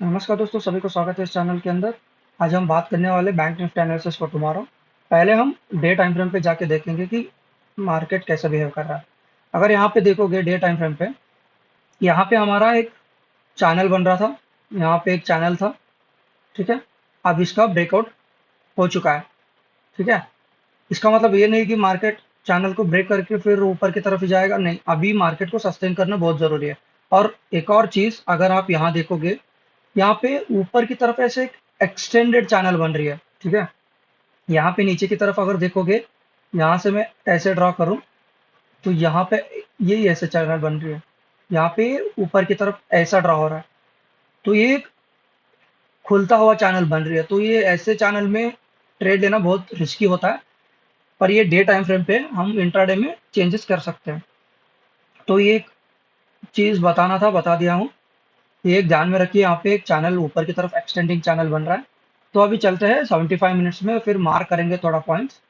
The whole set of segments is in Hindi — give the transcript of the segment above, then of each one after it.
नमस्कार दोस्तों, सभी को स्वागत है इस चैनल के अंदर। आज हम बात करने वाले bank Nifty analysis for tomorrow. पहले हम डे टाइम फ्रेम पे जाके देखेंगे कि मार्केट कैसे बिहेव कर रहा है। अगर यहाँ पे देखोगे डे टाइम फ्रेम पे, यहाँ पे हमारा एक चैनल बन रहा था, यहाँ पे एक चैनल था, ठीक है। अब इसका ब्रेकआउट हो चुका है, ठीक है। इसका मतलब ये नहीं कि मार्केट चैनल को ब्रेक करके फिर ऊपर की तरफ ही जाएगा, नहीं। अभी मार्केट को सस्टेन करना बहुत जरूरी है। और एक और चीज, अगर आप यहाँ देखोगे, यहाँ पे ऊपर की तरफ ऐसे एक एक्सटेंडेड चैनल बन रही है, ठीक है। यहाँ पे नीचे की तरफ अगर देखोगे, यहाँ से मैं ऐसे ड्रॉ करूं तो यहाँ पे यही ऐसे चैनल बन रही है, यहाँ पे ऊपर की तरफ ऐसा ड्रॉ हो रहा है। तो ये एक खुलता हुआ चैनल बन रही है। तो ये ऐसे चैनल में ट्रेड लेना बहुत रिस्की होता है, पर ये डे टाइम फ्रेम पे हम इंट्राडे में चेंजेस कर सकते हैं। तो ये एक चीज बताना था, बता दिया हूँ। ये एक ध्यान में रखिए, यहाँ पे एक चैनल ऊपर की तरफ एक्सटेंडिंग चैनल बन रहा है। तो अभी चलते हैं 75 मिनट्स में, फिर मार्क करेंगे थोड़ा पॉइंट्स।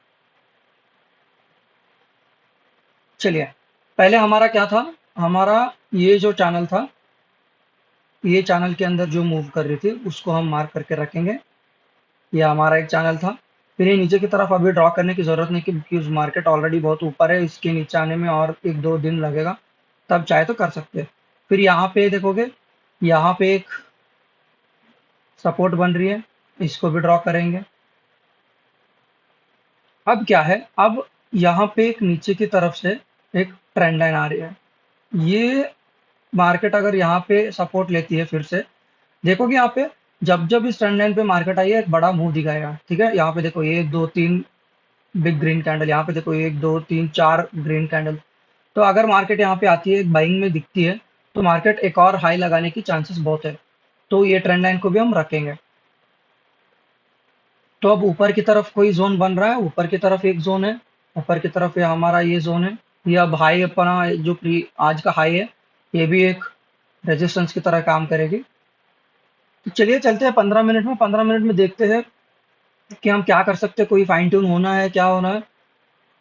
चलिए, पहले हमारा क्या था, हमारा ये जो चैनल था, ये चैनल के अंदर जो मूव कर रही थी उसको हम मार्क करके रखेंगे। ये हमारा एक चैनल था। फिर ये नीचे की तरफ अभी ड्रॉ करने की जरूरत नहीं, क्योंकि मार्केट ऑलरेडी बहुत ऊपर है। इसके नीचे आने में और एक दो दिन लगेगा, तब चाहे तो कर सकते हैं। फिर यहाँ पे देखोगे, यहाँ पे एक सपोर्ट बन रही है, इसको भी ड्रॉ करेंगे। अब क्या है, अब यहाँ पे एक नीचे की तरफ से एक ट्रेंड लाइन आ रही है। ये मार्केट अगर यहाँ पे सपोर्ट लेती है, फिर से देखोगे यहाँ पे, जब जब इस ट्रेंड लाइन पे मार्केट आई है, एक बड़ा मूव दिखाएगा, ठीक है। यहाँ पे देखो, एक दो तीन बिग ग्रीन कैंडल, यहाँ पे देखो एक दो तीन चार ग्रीन कैंडल। तो अगर मार्केट यहाँ पे आती है, एक बाइंग में दिखती है, तो मार्केट एक और हाई लगाने की चांसेस बहुत है। तो ये ट्रेंड लाइन को भी हम रखेंगे। तो अब ऊपर की तरफ कोई जोन बन रहा है, ऊपर की तरफ एक जोन है, ऊपर की तरफ ये हमारा ये जोन है। ये अब हाई अपना जो प्री आज का हाई है, ये भी एक रेजिस्टेंस की तरह काम करेगी। तो चलिए चलते हैं 15 मिनट में। 15 मिनट में देखते हैं कि हम क्या कर सकते हैं, कोई फाइन ट्यून होना है, क्या होना है,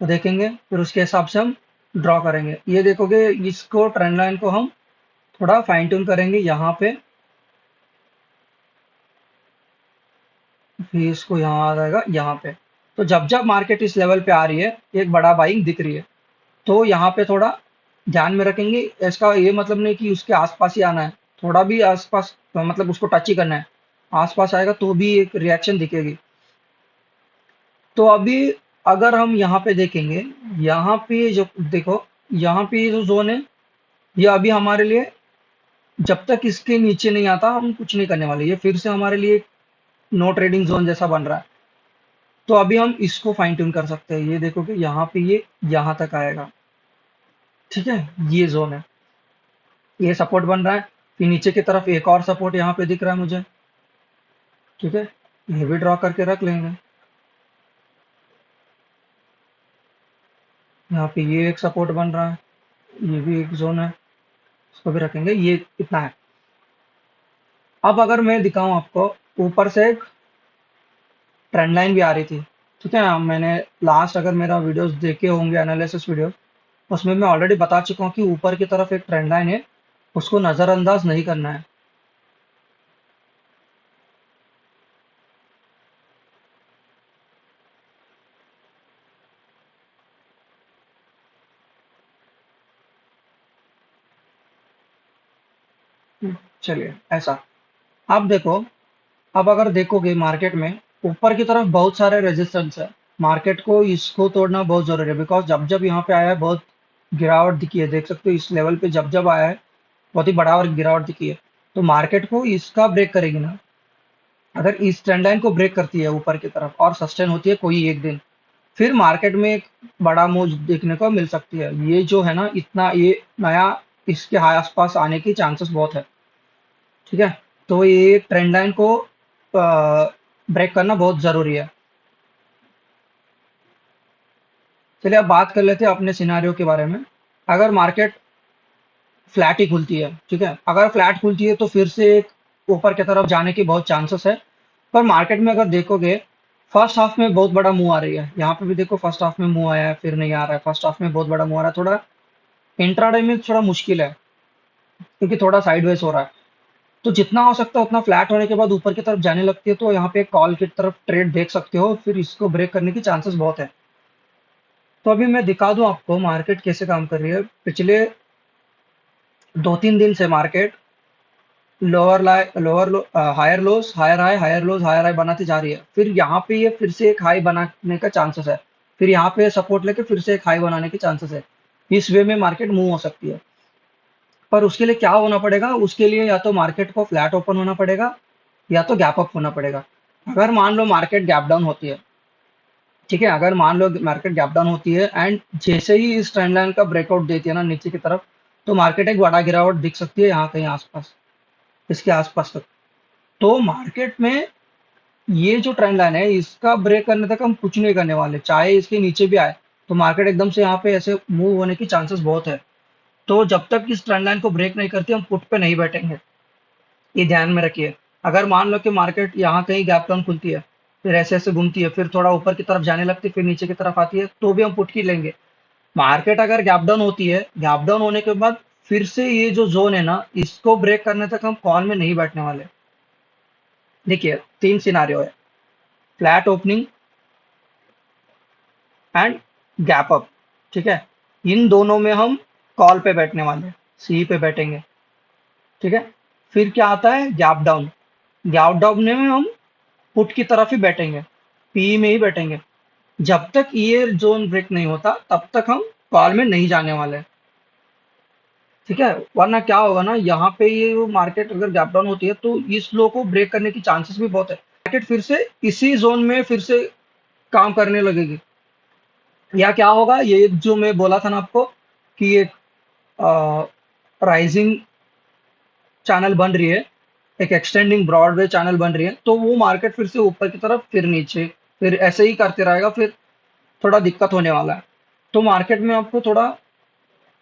तो देखेंगे। फिर उसके हिसाब से हम ड्रॉ करेंगे। ये देखोगे, इसको ट्रेंड लाइन को हम थोड़ा फाइन ट्यून करेंगे यहाँ पे, फिर इसको यहाँ आ जाएगा यहाँ पे। तो जब जब मार्केट इस लेवल पे आ रही है, एक बड़ा बाइंग दिख रही है, तो यहाँ पे थोड़ा ध्यान में रखेंगे। इसका ये मतलब नहीं कि उसके आसपास ही आना है, थोड़ा भी आसपास मतलब उसको टच ही करना है। आसपास आएगा तो भी एक रिएक्शन दिखेगी। तो अभी अगर हम यहाँ पे देखेंगे, यहाँ पे जो देखो, यहाँ पे ये जो जोन है, ये अभी हमारे लिए जब तक इसके नीचे नहीं आता, हम कुछ नहीं करने वाले। ये फिर से हमारे लिए नो ट्रेडिंग जोन जैसा बन रहा है। तो अभी हम इसको फाइन ट्यून कर सकते हैं। ये देखो कि यहाँ पे ये यहाँ तक आएगा, ठीक है। ये जोन है, ये सपोर्ट बन रहा है। फिर नीचे की तरफ एक और सपोर्ट यहाँ पे दिख रहा है मुझे, ठीक है। ये भी ड्रॉ करके रख लेंगे। यहाँ पे ये एक सपोर्ट बन रहा है, ये भी एक जोन है, इसको भी रखेंगे। ये इतना है। अब अगर मैं दिखाऊं आपको, ऊपर से एक ट्रेंड लाइन भी आ रही थी, ठीक है। मैंने लास्ट अगर मेरा वीडियोस देखे होंगे, एनालिसिस वीडियो, उसमें मैं ऑलरेडी बता चुका हूँ कि ऊपर की तरफ एक ट्रेंड लाइन है, उसको नज़रअंदाज नहीं करना है। चलिए ऐसा। अब देखो, अब अगर देखोगे मार्केट में, ऊपर की तरफ बहुत सारे रेजिस्टेंस है। मार्केट को इसको तोड़ना बहुत जरूरी है, बिकॉज जब जब यहाँ पे आया है, बहुत गिरावट दिखी है। देख सकते हो इस लेवल पे जब जब आया है, बहुत ही बड़ा और गिरावट दिखी है। तो मार्केट को इसका ब्रेक करेगी ना, अगर इस ट्रेंड लाइन को ब्रेक करती है ऊपर की तरफ और सस्टेन होती है कोई एक दिन, फिर मार्केट में एक बड़ा मूव देखने को मिल सकती है। ये जो है ना, इतना ये नया इसके आसपास आने की चांसेस बहुत है, ठीक है। तो ये ट्रेंड लाइन को ब्रेक करना बहुत जरूरी है। चलिए अब बात कर लेते हैं अपने सिनारियो के बारे में। अगर मार्केट फ्लैट ही खुलती है, ठीक है, अगर फ्लैट खुलती है तो फिर से एक ऊपर की तरफ जाने की बहुत चांसेस है। पर मार्केट में अगर देखोगे, फर्स्ट हाफ में बहुत बड़ा मुंह आ रही है, यहाँ पे भी देखो फर्स्ट हाफ में मुंह आया है फिर नहीं आ रहा है, फर्स्ट हाफ में बहुत बड़ा मुंह आ रहा है, थोड़ा इंट्राडे में थोड़ा मुश्किल है क्योंकि थोड़ा साइडवेज हो रहा है। तो जितना हो सकता है उतना फ्लैट होने के बाद ऊपर की तरफ जाने लगती है तो यहाँ पे कॉल की तरफ ट्रेड देख सकते हो, फिर इसको ब्रेक करने की चांसेस बहुत है। तो अभी मैं दिखा दूं आपको मार्केट कैसे काम कर रही है। पिछले 2-3 दिन से मार्केट लोअर लाई lower low, higher lows higher high higher lows higher high बनाती जा रही है, फिर यहाँ पे ये फिर से एक हाई बनाने का चांसेस है, फिर यहाँ पे सपोर्ट लेके फिर से एक हाई बनाने की चांसेस है। इस वे में मार्केट मूव हो सकती है, पर उसके लिए क्या होना पड़ेगा, उसके लिए या तो मार्केट को फ्लैट ओपन होना पड़ेगा या तो गैप अप होना पड़ेगा। अगर मान लो मार्केट गैप डाउन होती है, ठीक है, अगर मान लो मार्केट गैप डाउन होती है एंड जैसे ही इस ट्रेंड लाइन का ब्रेकआउट देती है ना नीचे की तरफ, तो मार्केट एक बड़ा गिरावट दिख सकती है यहाँ कहीं आसपास, इसके आसपास तक। तो मार्केट में ये जो ट्रेंड लाइन है इसका ब्रेक करने तक हम कुछ नहीं करने वाले, चाहे इसके नीचे भी आए तो मार्केट एकदम से यहाँ पे ऐसे मूव होने की चांसेस बहुत है। तो जब तक इस ट्रेंड लाइन को ब्रेक नहीं करती हम पुट पे नहीं बैठेंगे, ये ध्यान में रखिए। अगर मान लो कि मार्केट यहाँ कहीं गैप डाउन खुलती है, फिर ऐसे ऐसे घूमती है, फिर थोड़ा ऊपर की तरफ जाने लगती है, फिर नीचे की तरफ आती है, तो भी हम पुट की लेंगे। मार्केट अगर गैप डाउन होती है, गैप डाउन होने के बाद फिर से ये जो जोन है ना इसको ब्रेक करने तक हम कॉल में नहीं बैठने वाले। देखिए 3 सिनारियो है, flat opening and gap up, ठीक है। इन दोनों में हम कॉल पे बैठने वाले, सी पे बैठेंगे, ठीक है। फिर क्या आता है गैप डाउन, गैप डाउन में हम पुट की तरफ ही बैठेंगे, पी में ही बैठेंगे। जब तक ये जोन ब्रेक नहीं होता तब तक हम कॉल में नहीं जाने वाले, ठीक है। वरना क्या होगा ना, यहाँ पे ये मार्केट अगर गैप डाउन होती है तो इस लो को ब्रेक करने की चांसेस भी बहुत है, मार्केट फिर से इसी जोन में फिर से काम करने लगेगी। या क्या होगा, ये जो मैं बोला था ना आपको कि एक राइजिंग चैनल बन रही है, एक एक्सटेंडिंग ब्रॉडवे चैनल बन रही है, तो वो मार्केट फिर से ऊपर की तरफ फिर नीचे फिर ऐसे ही करते रहेगा, फिर थोड़ा दिक्कत होने वाला है। तो मार्केट में आपको थोड़ा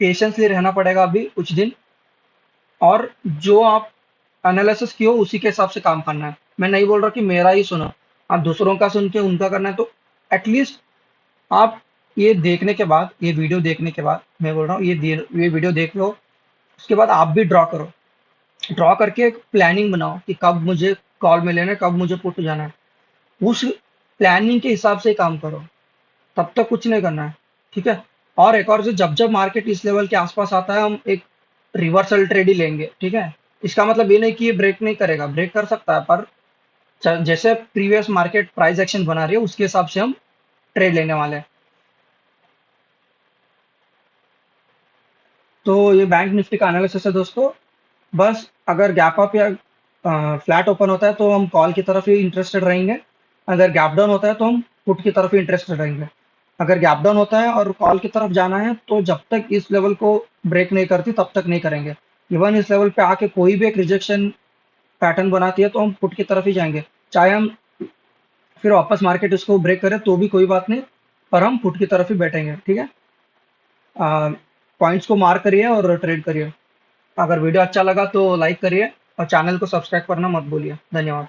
पेशेंसली रहना पड़ेगा अभी कुछ दिन, और जो आप एनालिसिस किए हो उसी के हिसाब से काम करना है। मैं नहीं बोल रहा कि मेरा ही सुनो, आप दूसरों का सुन के उनका करना है, तो एटलीस्ट आप ये देखने के बाद, ये वीडियो देखने के बाद मैं बोल रहा हूँ ये वीडियो देख लो, उसके बाद आप भी ड्रॉ करो, ड्रॉ करके एक प्लानिंग बनाओ कि कब मुझे कॉल में लेना है, कब मुझे पुट जाना है, उस प्लानिंग के हिसाब से काम करो, तब तक कुछ नहीं करना है, ठीक है। और एक और चीज, जब जब मार्केट इस लेवल के आसपास आता है हम एक रिवर्सल ट्रेड ही लेंगे, ठीक है। इसका मतलब ये नहीं कि ये ब्रेक नहीं करेगा, ब्रेक कर सकता है, पर जैसे प्रीवियस मार्केट प्राइस एक्शन बना रही है उसके हिसाब से हम ट्रेड लेने वाले हैं। तो ये बैंक निफ्टी का एनालिसिस है दोस्तों। बस अगर गैप अप या फ्लैट ओपन होता है तो हम कॉल की तरफ ही इंटरेस्टेड रहेंगे, अगर गैप डाउन होता है तो हम पुट की तरफ ही इंटरेस्टेड रहेंगे। अगर गैप डाउन होता है और कॉल की तरफ जाना है तो जब तक इस लेवल को ब्रेक नहीं करती तब तक नहीं करेंगे। इवन इस लेवल पे आके कोई भी एक रिजेक्शन पैटर्न बनाती है तो हम पुट की तरफ ही जाएंगे, चाहे हम फिर वापस मार्केट इसको ब्रेक करे तो भी कोई बात नहीं, पर हम पुट की तरफ ही बैठेंगे, ठीक है। पॉइंट्स को मार्क करिए और ट्रेड करिए। अगर वीडियो अच्छा लगा तो लाइक करिए और चैनल को सब्सक्राइब करना मत भूलिए। धन्यवाद।